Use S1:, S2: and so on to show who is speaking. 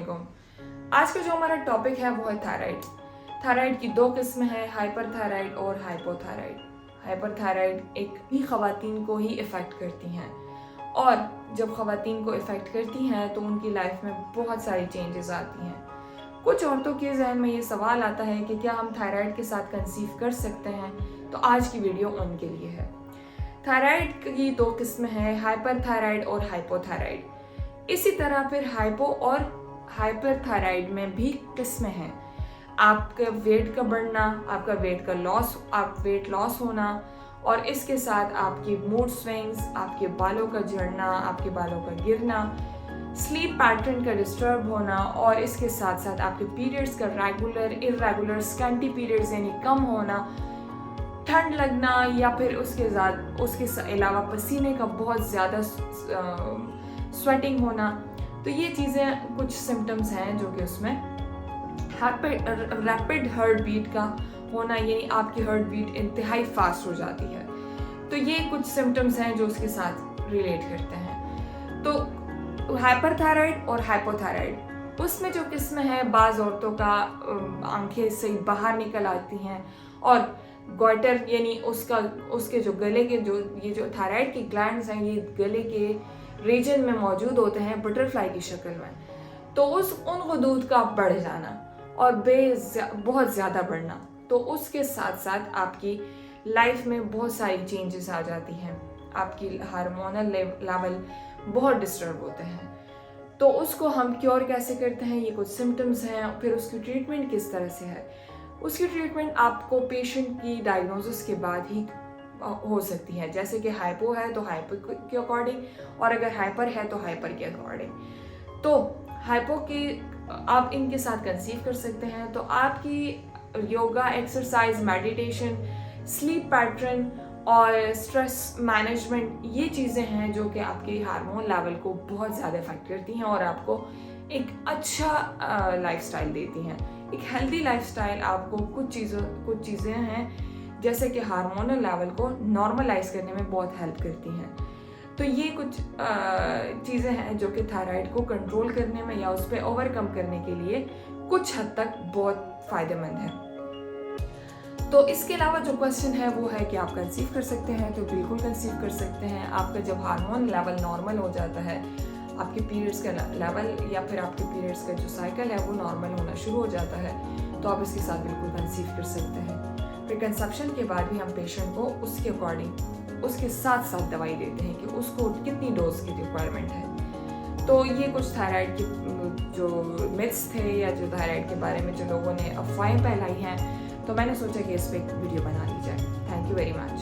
S1: वालेकुम। आज का जो हमारा टॉपिक है वो है थायराइड। थायराइड की दो किस्में हैं, हाइपरथायराइड और हाइपोथायराइड। हाइपरथायराइड एक ही ख़वातीन को ही इफ़ेक्ट करती हैं और जब ख़वातीन को इफ़ेक्ट करती हैं तो उनकी लाइफ में बहुत सारी चेंजेस आती हैं। कुछ औरतों के जहन में ये सवाल आता है कि क्या हम थायराइड के साथ कंसीव कर सकते हैं, तो आज की वीडियो उनके लिए है। थायराइड की दो किस्में हैं, हाइपरथायराइड और हाइपोथायराइड। इसी तरह फिर हाइपो और हाइपरथायराइड में भी किस्में हैं। आपके वेट का बढ़ना, आपका वेट लॉस होना और इसके साथ आपकी मूड स्विंग्स, आपके बालों का झड़ना, आपके बालों का गिरना, स्लीप पैटर्न का डिस्टर्ब होना और इसके साथ साथ आपके पीरियड्स का रेगुलर, इर्रेगुलर, स्कैंटी पीरियड्स यानी कम होना, ठंड लगना या फिर उसके अलावा पसीने का बहुत ज़्यादा स्वेटिंग होना। तो ये चीज़ें कुछ सिम्टम्स हैं जो कि उसमें रैपिड हार्ट बीट का होना, यानी आपकी हार्ट बीट इंतहाई फास्ट हो जाती है। तो ये कुछ सिम्टम्स हैं जो उसके साथ रिलेट करते हैं। तो हाइपरथायराइड और हाइपोथायराइड, उसमें जो किस्म है, बाज़ औरतों का आंखें से बाहर निकल आती हैं और गॉइटर यानी उसके जो गले के जो थायराइड की ग्लैंड्स हैं, ये गले के रीजन में मौजूद होते हैं बटरफ्लाई की शक्ल में। तो उन हुदूद का बढ़ जाना और बहुत ज़्यादा बढ़ना, तो उसके साथ साथ आपकी लाइफ में बहुत सारी चेंजेस आ जाती हैं। आपकी हार्मोनल लेवल बहुत डिस्टर्ब होते हैं। तो उसको हम क्योर कैसे करते हैं, ये कुछ सिम्टम्स हैं। फिर उसकी ट्रीटमेंट किस तरह से है, उसकी ट्रीटमेंट आपको पेशेंट की डायग्नोसिस के बाद ही हो सकती है। जैसे कि हाइपो है तो हाइपो के अकॉर्डिंग और अगर हाइपर है तो हाइपर के अकॉर्डिंग। तो हाइपो की आप इनके साथ कंसीव कर सकते हैं। तो आपकी yoga, exercise, meditation, sleep pattern और स्ट्रेस मैनेजमेंट, ये चीज़ें हैं जो कि आपके हार्मोन लेवल को बहुत ज़्यादा इफेक्ट करती हैं और आपको एक अच्छा लाइफस्टाइल देती हैं। एक हेल्दी लाइफस्टाइल आपको कुछ चीज़ें हैं जैसे कि हार्मोनल लेवल को नॉर्मलाइज करने में बहुत हेल्प करती हैं। तो ये कुछ चीज़ें हैं जो कि थायराइड को कंट्रोल करने में या उस पर ओवरकम करने के लिए कुछ हद तक बहुत फ़ायदेमंद है। तो इसके अलावा जो क्वेश्चन है वो है कि आप कंसीव कर सकते हैं, तो बिल्कुल कंसीव कर सकते हैं। आपका जब हार्मोन लेवल नॉर्मल हो जाता है, आपके पीरियड्स का लेवल या फिर आपके पीरियड्स का जो साइकिल है वो नॉर्मल होना शुरू हो जाता है, तो आप इसके साथ बिल्कुल कंसीव कर सकते हैं। फिर कंसेप्शन के बाद भी हम पेशेंट को उसके अकॉर्डिंग उसके साथ साथ दवाई देते हैं कि उसको कितनी डोज की रिक्वायरमेंट है। तो ये कुछ थायराइड की जो मिथ्स थे या जो थायराइड के बारे में जो लोगों ने अफवाहें फैलाई हैं, तो मैंने सोचा कि इस पर एक वीडियो बना ली जाए। Thank you very much.